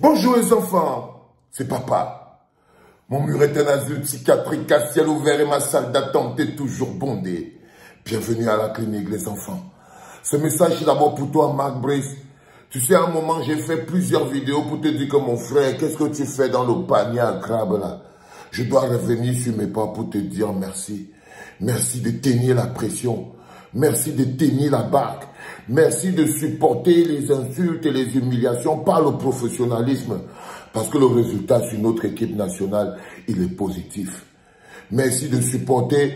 Bonjour les enfants, c'est papa. Mon mur est un asile psychiatrique à ciel ouvert et ma salle d'attente est toujours bondée. Bienvenue à la clinique les enfants. Ce message est d'abord pour toi Marc Brice. Tu sais, à un moment, j'ai fait plusieurs vidéos pour te dire que mon frère, qu'est-ce que tu fais dans le panier à crabe là? Je dois revenir sur mes pas pour te dire merci. Merci de tenir la pression. Merci de tenir la barque. Merci de supporter les insultes et les humiliations par le professionnalisme. Parce que le résultat sur notre équipe nationale, il est positif. Merci de supporter.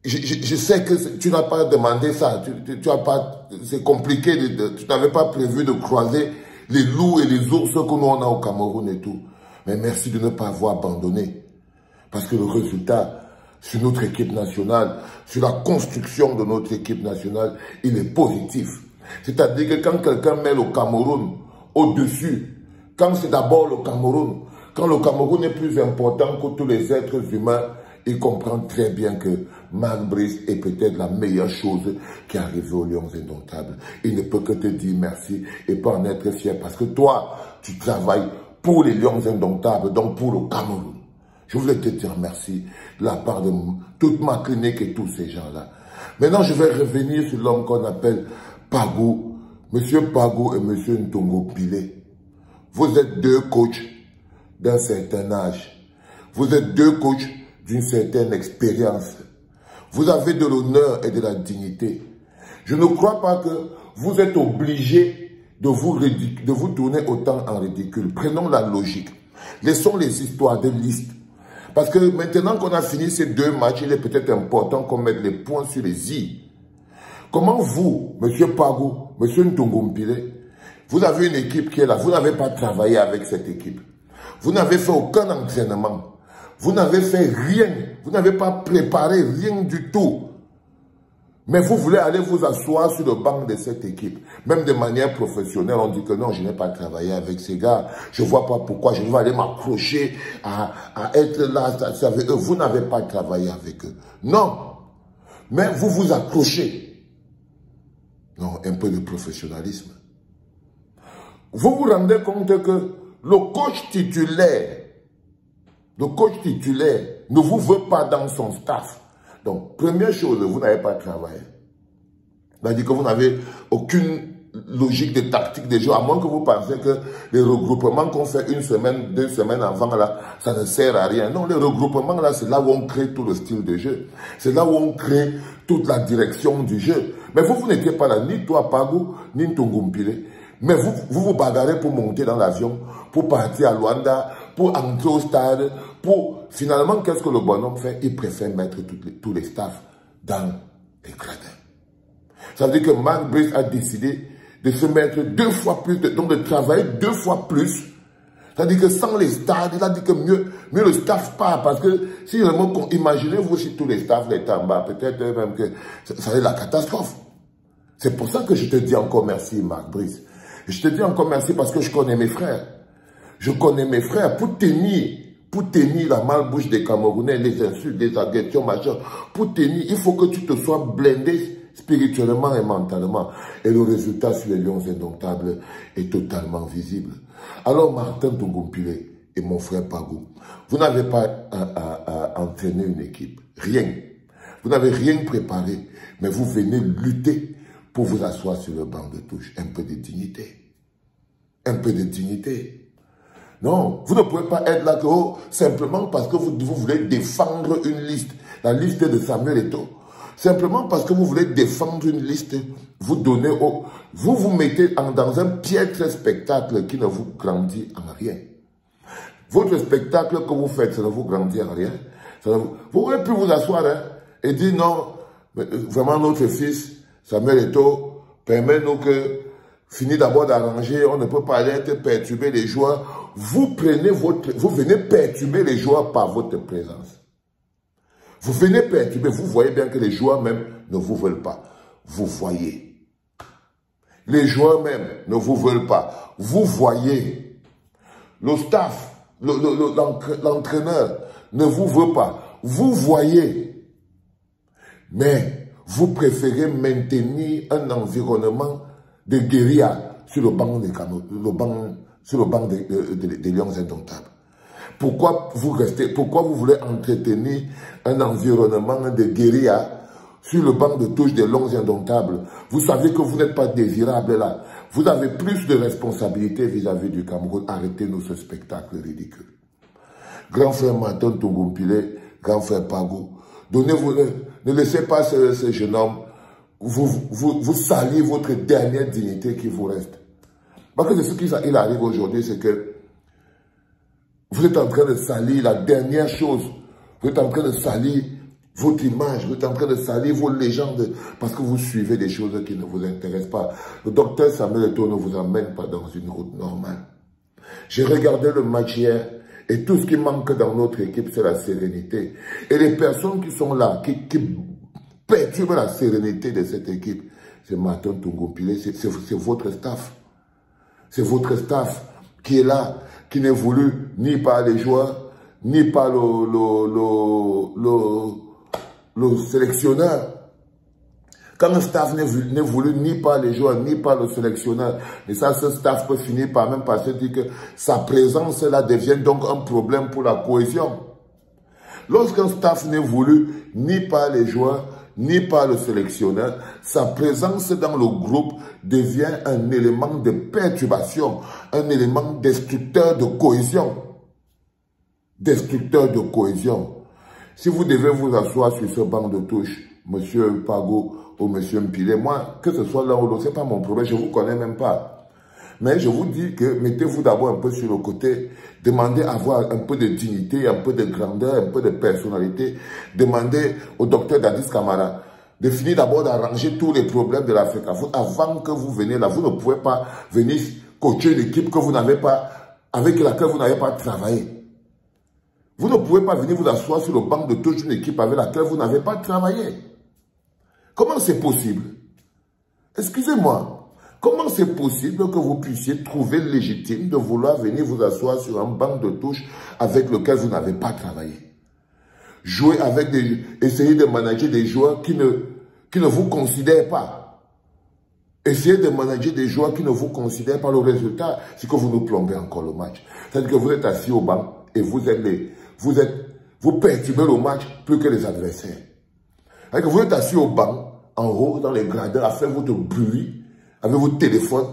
Je sais que tu n'as pas demandé ça. Tu as pas, c'est compliqué. Tu n'avais pas prévu de croiser les loups et les ours que nous on a au Cameroun et tout. Mais merci de ne pas avoir abandonné. Parce que le résultat sur notre équipe nationale, sur la construction de notre équipe nationale, il est positif. C'est-à-dire que quand quelqu'un met le Cameroun au-dessus, quand c'est d'abord le Cameroun, quand le Cameroun est plus important que tous les êtres humains, il comprend très bien que Marc Brice est peut-être la meilleure chose qui est arrivée aux Lions Indomptables. Il ne peut que te dire merci et pas en être fier parce que toi, tu travailles pour les Lions Indomptables, donc pour le Cameroun. Je voulais te dire merci de la part de toute ma clinique et tous ces gens-là. Maintenant, je vais revenir sur l'homme qu'on appelle Pagou, Monsieur Pagou et Monsieur Ntongo Pilé. Vous êtes deux coachs d'un certain âge. Vous êtes deux coachs d'une certaine expérience. Vous avez de l'honneur et de la dignité. Je ne crois pas que vous êtes obligés de vous tourner autant en ridicule. Prenons la logique. Laissons les histoires de liste. Parce que maintenant qu'on a fini ces deux matchs, il est peut-être important qu'on mette les points sur les i. Comment vous, M. Pagou, M. Ntongompile, vous avez une équipe qui est là, vous n'avez pas travaillé avec cette équipe. Vous n'avez fait aucun entraînement. Vous n'avez fait rien. Vous n'avez pas préparé rien du tout. Mais vous voulez aller vous asseoir sur le banc de cette équipe. Même de manière professionnelle, on dit que non, je n'ai pas travaillé avec ces gars. Je ne vois pas pourquoi je vais aller m'accrocher à être là avec eux. Vous n'avez pas travaillé avec eux. Non. Mais vous vous accrochez. Non, un peu de professionnalisme. Vous vous rendez compte que le coach titulaire ne vous veut pas dans son staff. Donc, première chose, vous n'avez pas travaillé. C'est-à-dire que vous n'avez aucune logique de tactique de jeu, à moins que vous pensiez que les regroupements qu'on fait une semaine, 2 semaines avant, là, ça ne sert à rien. Non, les regroupements, là, c'est là où on crée tout le style de jeu. C'est là où on crée toute la direction du jeu. Mais vous n'étiez pas là, ni toi, Pagou, ni Ntongompile. Mais vous bagarrez pour monter dans l'avion, pour partir à Luanda, pour entrer au stade, pour... Finalement, qu'est-ce que le bonhomme fait? Il préfère mettre tous les staffs dans les gradins. Ça veut dire que Marc Brice a décidé de se mettre 2 fois plus, donc de travailler 2 fois plus. C'est-à-dire que sans les stades, il a dit que mieux le staff part, parce que si vraiment, imaginez-vous si tous les staffs étaient en bas, peut-être même que ça serait la catastrophe. C'est pour ça que je te dis encore merci, Marc Brice. Je te dis encore merci parce que je connais mes frères. Je connais mes frères pour tenir la malbouche des Camerounais, les insultes, les agressions, machin. Pour tenir, il faut que tu te sois blindé spirituellement et mentalement. Et le résultat sur les Lions Indomptables est totalement visible. Alors, Martin Ntongompile et mon frère Pagou, vous n'avez pas entraîné une équipe. Rien. Vous n'avez rien préparé. Mais vous venez lutter pour vous asseoir sur le banc de touche. Un peu de dignité. Un peu de dignité. Non, vous ne pouvez pas être là que, simplement parce que vous voulez défendre une liste. La liste de Samuel Eto'o. Simplement parce que vous voulez défendre une liste, vous donnez vous mettez dans un piètre spectacle qui ne vous grandit en rien. Votre spectacle que vous faites, ça ne vous grandit en rien. Vous pouvez plus vous asseoir et dire non, vraiment notre fils, Samuel Eto'o, permet-nous que, fini d'abord d'arranger, on ne peut pas aller perturber les joueurs. Vous venez perturber les joueurs par votre présence. Vous venez perturber, vous voyez bien que les joueurs même ne vous veulent pas. Vous voyez. Les joueurs même ne vous veulent pas. Vous voyez. Le staff, l'entraîneur ne vous veut pas. Vous voyez. Mais vous préférez maintenir un environnement de guérilla sur le banc sur le banc des Lions Indomptables? Pourquoi vous voulez entretenir un environnement de guérilla sur le banc de touche des Lions Indomptables? Vous savez que vous n'êtes pas désirable là. Vous avez plus de responsabilités vis-à-vis du Cameroun. Arrêtez-nous ce spectacle ridicule. Grand frère Martin Tungumpile, grand frère Pago, donnez-vous, ne laissez pas ce jeune homme vous salir votre dernière dignité qui vous reste. Parce que ce qu'il arrive aujourd'hui, c'est que vous êtes en train de salir la dernière chose. Vous êtes en train de salir votre image, vous êtes en train de salir vos légendes parce que vous suivez des choses qui ne vous intéressent pas. Le docteur Samuel Eto'o ne vous emmène pas dans une route normale. J'ai regardé le match hier et tout ce qui manque dans notre équipe, c'est la sérénité. Et les personnes qui sont là, qui perturbent la sérénité de cette équipe, c'est Martin Tungumpile, c'est votre staff. C'est votre staff qui est là, qui n'est voulu ni par les joueurs, ni par le sélectionneur. Quand un staff n'est voulu ni par les joueurs, ni par le sélectionneur, et ça, ce staff peut finir par même par se dire que sa présence là devient donc un problème pour la cohésion. Lorsqu'un staff n'est voulu ni par les joueurs, ni par le sélectionneur, sa présence dans le groupe devient un élément de perturbation, un élément destructeur de cohésion. Destructeur de cohésion. Si vous devez vous asseoir sur ce banc de touche, monsieur Pago ou monsieur Mpile, moi, que ce soit l'un ou l'autre, ce n'est pas mon problème, je ne vous connais même pas. Mais je vous dis que mettez-vous d'abord un peu sur le côté, demandez à avoir un peu de dignité, un peu de grandeur, un peu de personnalité. Demandez au docteur Dadis Camara de finir d'abord d'arranger tous les problèmes de l'Afrique. Avant que vous veniez là, vous ne pouvez pas venir coacher l'équipe que vous n'avez pas, avec laquelle vous n'avez pas travaillé. Vous ne pouvez pas venir vous asseoir sur le banc de touche d'une équipe avec laquelle vous n'avez pas travaillé. Comment c'est possible? Excusez-moi. Comment c'est possible que vous puissiez trouver légitime de vouloir venir vous asseoir sur un banc de touche avec lequel vous n'avez pas travaillé? Jouer avec essayer de manager des joueurs qui ne vous considèrent pas. Essayez de manager des joueurs qui ne vous considèrent pas. Le résultat, c'est que vous nous plombez encore le match. C'est-à-dire que vous êtes assis au banc et vous perturbez le match plus que les adversaires. C'est-à-dire que vous êtes assis au banc, en haut, dans les gradins, à faire votre bruit, avec votre téléphone.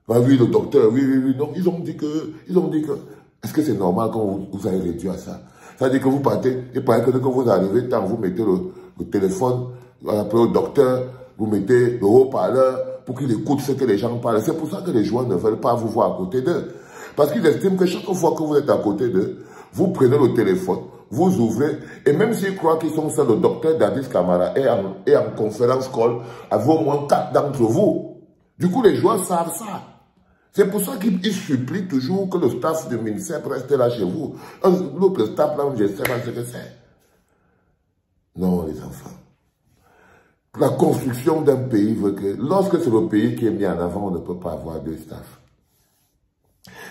Ah oui, le docteur, oui, non, ils ont dit que, est-ce que c'est normal quand vous avez réduit à ça? C'est-à-dire que vous partez, et paraît que quand vous arrivez, tant vous mettez le téléphone, vous appelez au docteur, vous mettez le haut-parleur pour qu'il écoute ce que les gens parlent. C'est pour ça que les joueurs ne veulent pas vous voir à côté d'eux. Parce qu'ils estiment que chaque fois que vous êtes à côté d'eux, vous prenez le téléphone, vous ouvrez, et même s'ils croient qu'ils sont seuls, le docteur Dadis Camara est en conférence call avec au moins 4 d'entre vous. Du coup, les joueurs savent ça. C'est pour ça qu'ils supplient toujours que le staff du ministère reste là chez vous. L'autre staff, là, je ne sais pas ce que c'est. Non, les enfants. La construction d'un pays veut que, lorsque c'est le pays qui est mis en avant, on ne peut pas avoir deux staffs.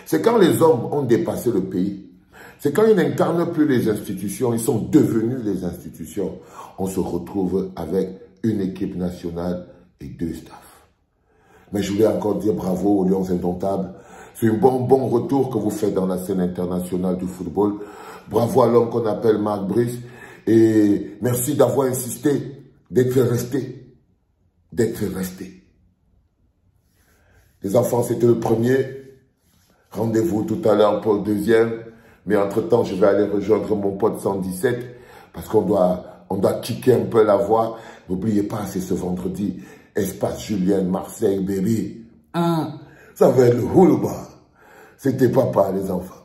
C'est quand les hommes ont dépassé le pays. C'est quand ils n'incarnent plus les institutions, ils sont devenus les institutions. On se retrouve avec une équipe nationale et deux staffs. Mais je voulais encore dire bravo aux Lions Indomptables. C'est un bon retour que vous faites dans la scène internationale du football. Bravo à l'homme qu'on appelle Marc Brice. Et merci d'avoir insisté, d'être resté. Les enfants, c'était le premier. Rendez-vous tout à l'heure pour le deuxième. Mais entre-temps, je vais aller rejoindre mon pote 117 parce qu'on doit kicker un peu la voix. N'oubliez pas, c'est ce vendredi. Espace Julien, Marseille, baby. Ça va être le houlba. C'était papa, les enfants.